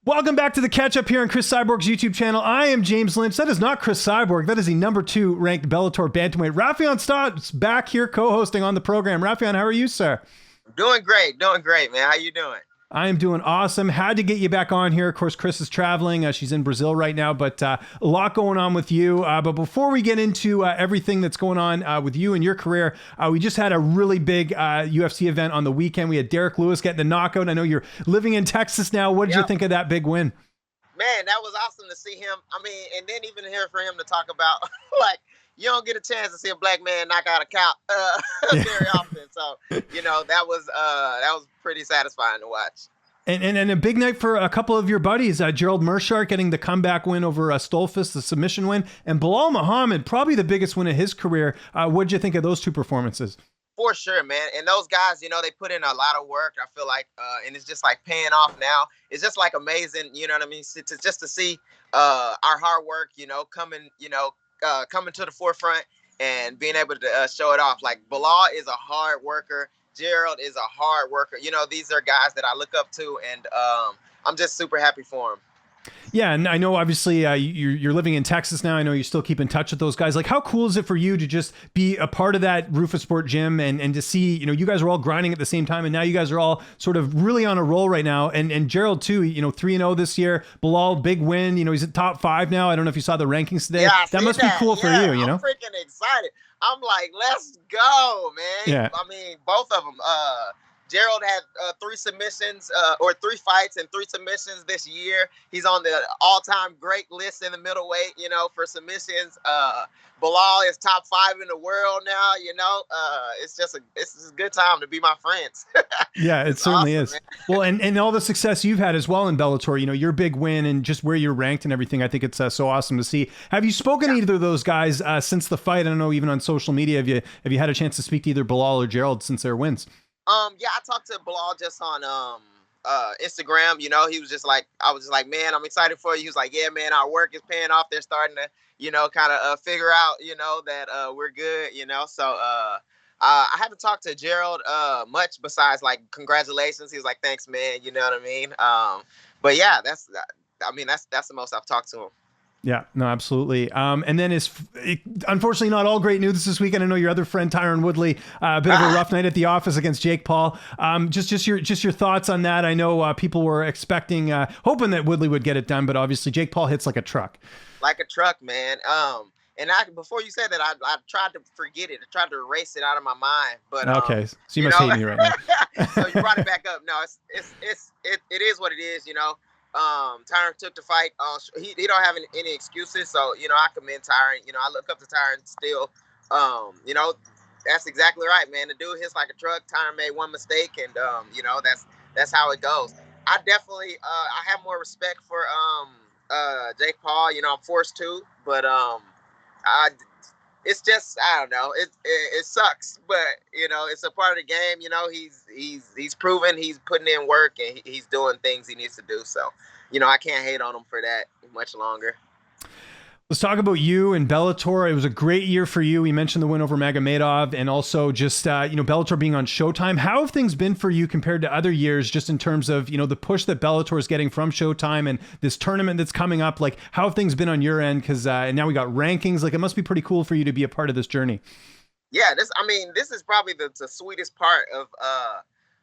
Welcome back to the catch up here on Cris Cyborg's YouTube channel. I am James Lynch. That is not Cris Cyborg. That is the number 2 ranked Bellator Bantamweight. Raufeon Stots back here co-hosting on the program. Raufeon, how are you, sir? Doing great, man. How you doing? I am doing awesome. Had to get you back on here. Of course, Cris is traveling. She's in Brazil right now, but a lot going on with you. But before we get into everything that's going on with you and your career, we just had a really big UFC event on the weekend. We had Derrick getting the knockout. I know you're living in Texas now. What did you think of that big win? Man, that was awesome to see him. I mean, and then even here for him to talk about, like, you don't get a chance to see a black man knock out a cow very often. So, that was pretty satisfying to watch. And a big night for a couple of your buddies, Gerald Meerschaert getting the comeback win over Stolfus, the submission win, and Belal Muhammad, probably the biggest win of his career. What did you think of those two performances? For sure, man. And those guys, they put in a lot of work, I feel like, and it's just like paying off now. It's just like amazing, you know what I mean? Just to see our hard work, coming to the forefront and being able to show it off. Like, Belal is a hard worker. Gerald is a hard worker. These are guys that I look up to, and I'm just super happy for him. Yeah, and I know obviously you're living in Texas now. I know you still keep in touch with those guys. Like, how cool is it for you to just be a part of that Roufusport gym and to see, you guys are all grinding at the same time, and now you guys are all sort of really on a roll right now. And Gerald too, 3-0 this year. Belal, big win. He's at top 5 now. I don't know if you saw the rankings today. Yeah, that must be cool for you. I'm freaking excited. I'm like, let's go, man. Yeah. I mean, both of them. Gerald had 3 submissions or 3 fights and 3 submissions this year. He's on the all-time great list in the middleweight, for submissions. Belal is top 5 in the world now, it's a good time to be my friends. Yeah, it certainly awesome, is. Man. Well, and all the success you've had as well in Bellator, your big win and just where you're ranked and everything, I think it's so awesome to see. Have you spoken to either of those guys since the fight? I don't know, even on social media, have you had a chance to speak to either Belal or Gerald since their wins? Yeah, I talked to Belal just on Instagram. He was just like, I was just like, man, I'm excited for you. He was like, yeah, man, our work is paying off. They're starting to, kind of figure out, that we're good, So I haven't talked to Gerald much besides like congratulations. He was like, thanks, man. You know what I mean? But yeah, that's the most I've talked to him. Yeah, no, absolutely. And then unfortunately not all great news this weekend. I know your other friend Tyron Woodley, a bit of a rough night at the office against Jake Paul. Just your thoughts on that. I know people were expecting, hoping that Woodley would get it done, but obviously Jake Paul hits like a truck. Like a truck, man. And before you said that, I tried to forget it. I tried to erase it out of my mind. But okay, so you must hate me right now. So you brought it back up. No, it is what it is. Tyron took the fight. He don't have any excuses. So, I commend Tyron. I look up to Tyron still. That's exactly right, man. The dude hits like a truck. Tyron made one mistake, and that's how it goes. I definitely I have more respect for Jake Paul. I'm forced to, but it's just, I don't know. It sucks, but it's a part of the game. He's proven he's putting in work and he's doing things he needs to do. So, I can't hate on him for that much longer. Let's talk about you and Bellator. It was a great year for you. We mentioned the win over Magomedov and also just, Bellator being on Showtime. How have things been for you compared to other years, just in terms of, the push that Bellator is getting from Showtime and this tournament that's coming up? Like, how have things been on your end? Because now we got rankings. Like, it must be pretty cool for you to be a part of this journey. Yeah, this is probably the sweetest part of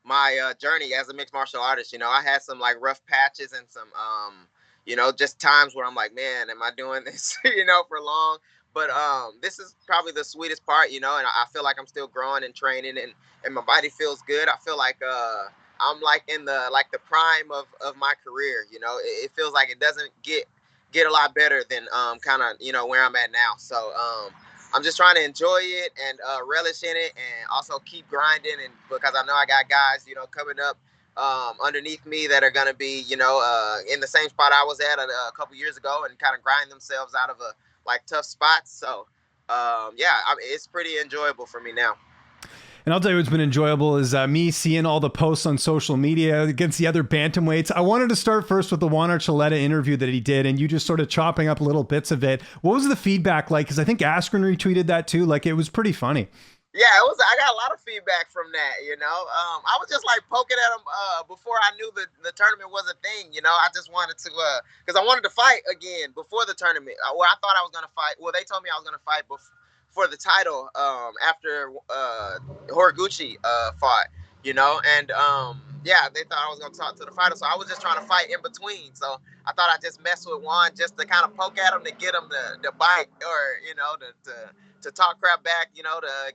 my journey as a mixed martial artist. I had some like rough patches and some just times where I'm like, man, am I doing this, for long? But this is probably the sweetest part, and I feel like I'm still growing and training and my body feels good. I feel like I'm like in the prime of my career. It feels like it doesn't get a lot better than kind of, where I'm at now. So I'm just trying to enjoy it and relish in it and also keep grinding. And because I know I got guys, coming up underneath me that are going to be, in the same spot I was at a couple years ago and kind of grind themselves out of tough spots. So, it's pretty enjoyable for me now. And I'll tell you what's been enjoyable is me seeing all the posts on social media against the other bantamweights. I wanted to start first with the Juan Archuleta interview that he did, and you just sort of chopping up little bits of it. What was the feedback like? Because I think Askren retweeted that too. Like, it was pretty funny. Yeah, it was. I got a lot of feedback from that. I was just like poking at him before I knew the tournament was a thing. I just wanted to because I wanted to fight again before the tournament. Well, I thought I was gonna fight. Well, they told me I was gonna fight for the title after Horiguchi fought. And yeah, they thought I was gonna talk to the fighter, so I was just trying to fight in between. So I thought I'd just mess with Juan just to kind of poke at him to get him to bite or to talk crap back, to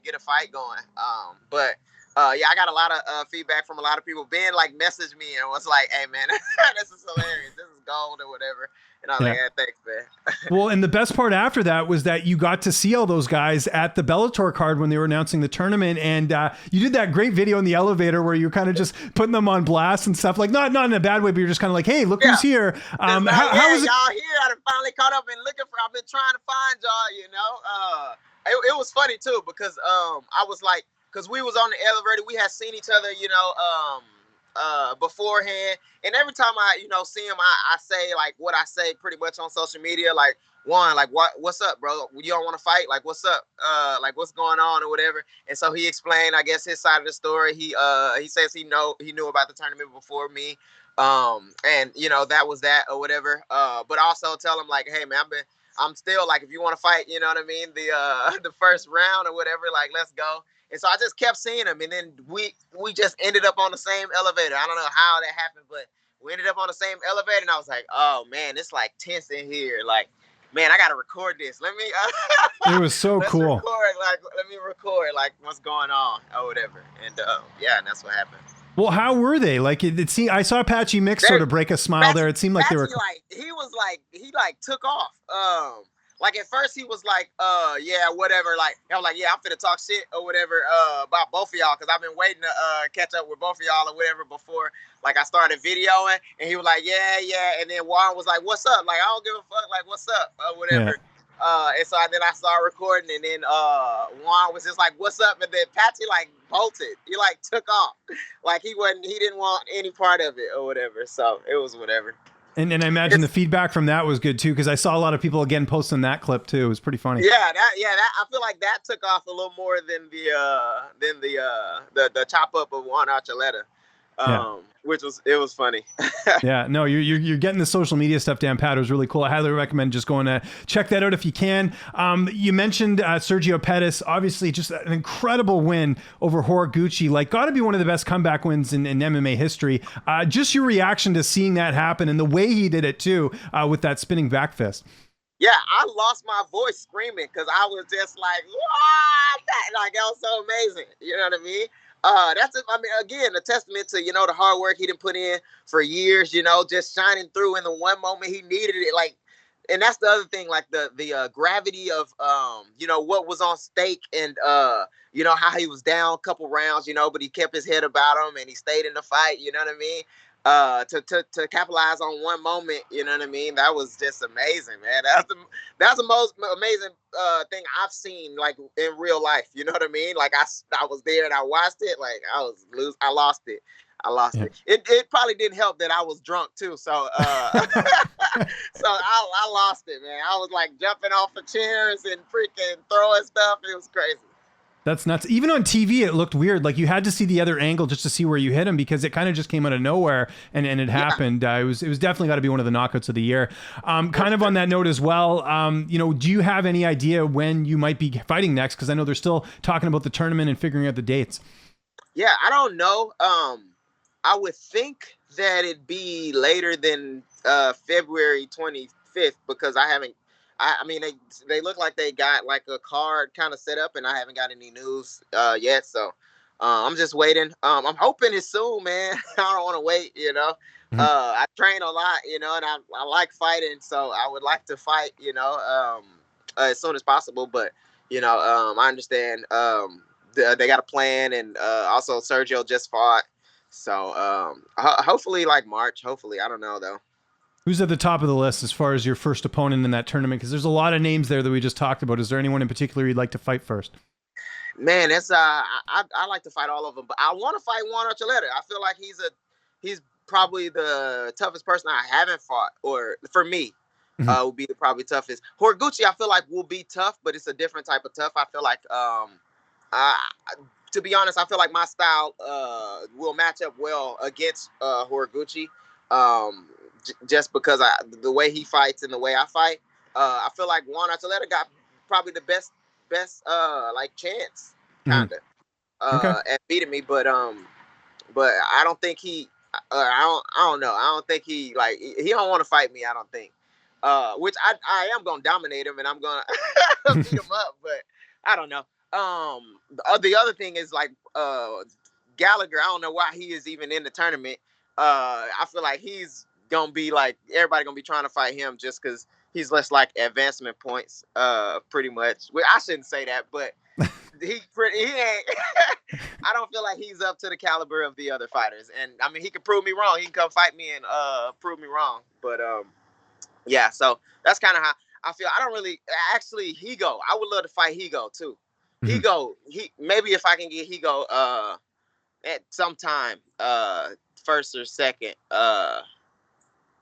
get a fight going. But yeah, I got a lot of feedback from a lot of people. Ben messaged me and was like, "Hey man, this is hilarious. This is gold or whatever." And I was like, "Yeah, thanks, man." Well, and the best part after that was that you got to see all those guys at the Bellator card when they were announcing the tournament, and you did that great video in the elevator where you're kind of just putting them on blast and stuff, like not in a bad way, but you're just kind of like, "Hey, look who's here." How was it? Y'all here? I finally caught up and looking for. I've been trying to find y'all. It was funny too because I was like, because we was on the elevator, we had seen each other, beforehand, and every time I see him, I say like what I say pretty much on social media, like, Juan, like, what's up, bro? You don't want to fight? Like, what's up? Like, what's going on or whatever? And so he explained, I guess, his side of the story. He says he knew about the tournament before me, and that was that or whatever. But also tell him like, hey man, I'm still like, if you want to fight, you know what I mean, the first round or whatever, like, let's go. And so I just kept seeing him, and then we just ended up on the same elevator. I don't know how that happened, but we ended up on the same elevator, and I was like, oh man, it's like tense in here. Like, man, I gotta record this. Let me. It was so cool. Let me record like what's going on or whatever. And yeah, and that's what happened. Well, how were they? Like it seemed, I saw Patchy Mix sort of break a smile there. It seemed like Patchy, they were he took off. Like at first he was like, yeah, whatever. Like I was like, yeah, I'm finna talk shit or whatever about both of y'all because I've been waiting to catch up with both of y'all or whatever before like I started videoing. And he was like, yeah. And then Juan was like, what's up? Like I don't give a fuck. Like what's up or whatever. Yeah. And so then I started recording, and then Juan was just like, "What's up?" And then Patchy like bolted. He like took off, like he didn't want any part of it or whatever. So it was whatever. And I imagine the feedback from that was good too, because I saw a lot of people again posting that clip too. It was pretty funny. Yeah, that I feel like that took off a little more than the chop up of Juan Archuleta. Which was funny. Yeah, no, you're getting the social media stuff down pat. It was really cool. I highly recommend just going to check that out if you can. You mentioned Sergio Pettis, obviously just an incredible win over Horiguchi. Like, got to be one of the best comeback wins in MMA history. Just your reaction to seeing that happen and the way he did it too, with that spinning back fist. Yeah, I lost my voice screaming because I was just like, "What?" Like, that was so amazing. You know what I mean? Again, a testament to, the hard work he didn't put in for years, just shining through in the one moment he needed it. Like, and that's the other thing, like the gravity of, what was on stake and, how he was down a couple rounds, but he kept his head about him and he stayed in the fight. You know what I mean? To capitalize on one moment, you know what I mean? That was just amazing, man. That's the most amazing thing I've seen, like, in real life. You know what I mean? Like, I was there and I watched it. Like, I lost it. It probably didn't help that I was drunk too. So so I lost it, man. I was like jumping off of chairs and freaking throwing stuff. It was crazy. That's nuts. Even on TV, it looked weird. Like, you had to see the other angle just to see where you hit him, because it kind of just came out of nowhere and it happened. It was definitely got to be one of the knockouts of the year. Kind of on that note as well, do you have any idea when you might be fighting next? Because I know they're still talking about the tournament and figuring out the dates. Yeah, I don't know. I would think that it'd be later than February 25th because I mean, they look like they got like a card kind of set up, and I haven't got any news yet. So I'm just waiting. I'm hoping it's soon, man. I don't want to wait, Mm-hmm. I train a lot, and I like fighting, so I would like to fight, as soon as possible. But, I understand they got a plan, and also Sergio just fought. So hopefully like March, hopefully. I don't know, though. Who's at the top of the list as far as your first opponent in that tournament? Because there's a lot of names there that we just talked about. Is there anyone in particular you'd like to fight first? Man, it's I like to fight all of them, but I want to fight Juan Archuleta. I feel like he's probably the toughest person I haven't fought, or for me, would be probably toughest. Horiguchi, I feel like will be tough, but it's a different type of tough. I feel like Uh, to be honest, I feel like my style will match up well against Horiguchi, just because the way he fights and the way I fight. I feel like Juan Archuleta got probably the best like chance, Mhm. kind of, Okay. at beating me, but I don't think he. I don't know. I don't think he like he don't want to fight me. I don't think. Which I am gonna dominate him and I'm gonna beat him up, but I don't know. The other thing is like Gallagher. I don't know why he is even in the tournament. I feel like he's gonna be like everybody gonna be trying to fight him just because he's less like advancement points. Pretty much. Well, I shouldn't say that, but he ain't. I don't feel like he's up to the caliber of the other fighters. And I mean, he can prove me wrong. He can come fight me and prove me wrong. But yeah. So that's kind of how I feel. I don't really actually Higo. I would love to fight Higo too. Mhm. Higo. He maybe if I can get Higo at some time first or second.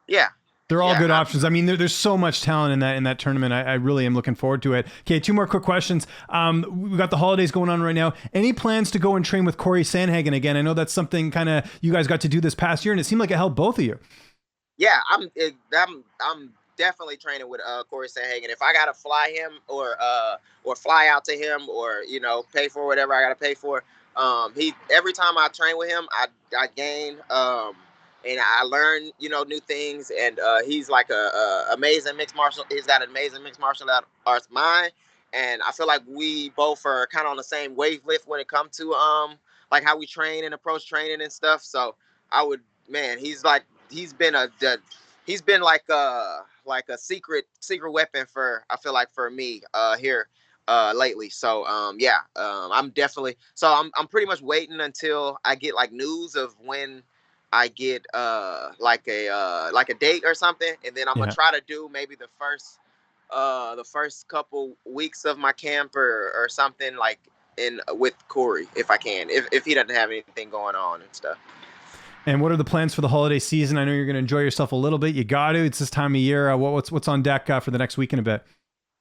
Yeah. They're all good Yeah. options. I mean, there's so much talent in that tournament. I really am looking forward to it. Okay, two more quick questions. We got the holidays going on right now. Any plans to go and train with Corey Sandhagen again? I know that's something kind of you guys got to do this past year, and it seemed like it helped both of you. Yeah, I'm definitely training with Corey Sandhagen. If I gotta fly him or fly out to him or pay for whatever I gotta pay for, he every time I train with him, I gain and I learn new things. And he's like a amazing mixed martial. He's got an amazing mixed martial arts mind, and I feel like we both are kind of on the same wavelength when it comes to like how we train and approach training and stuff. So I would man, he's been he's been like a secret weapon for I feel like for me here lately. So yeah, I'm definitely so I'm pretty much waiting until I get like news of when I get like a date or something, and then I'm gonna Yeah. try to do maybe the first couple weeks of my camp or something like in with Corey if I can, if he doesn't have anything going on and stuff. And what are the plans for the holiday season? I know you're going to enjoy yourself a little bit. You got to. It's this time of year. What's on deck for the next week and a bit?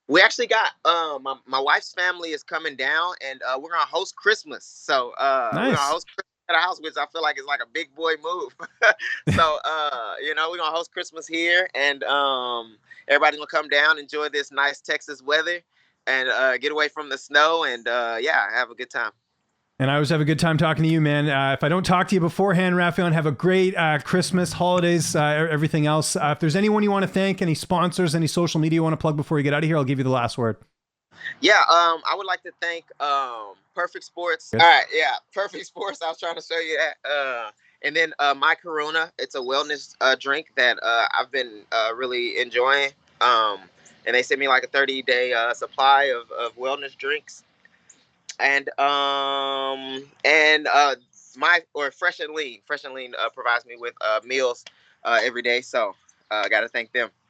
We actually got my wife's family is coming down and we're gonna host Christmas. So we're gonna Nice. host Christmas at a house, which I feel like is like a big boy move. So we're gonna host Christmas here and everybody's gonna come down, enjoy this nice Texas weather and get away from the snow and yeah, have a good time. And I always have a good time talking to you, man. If I don't talk to you beforehand, Raufeon, have a great Christmas, holidays, everything else. If there's anyone you want to thank, any sponsors, any social media you want to plug before you get out of here, I'll give you the last word. Yeah, I would like to thank Perfect Sports. Good. All right, yeah, Perfect Sports. I was trying to show you that. And then my Corona, it's a wellness drink that I've been really enjoying. And they sent me like a 30-day supply of wellness drinks. And my or Fresh and Lean provides me with meals every day. So I got to thank them.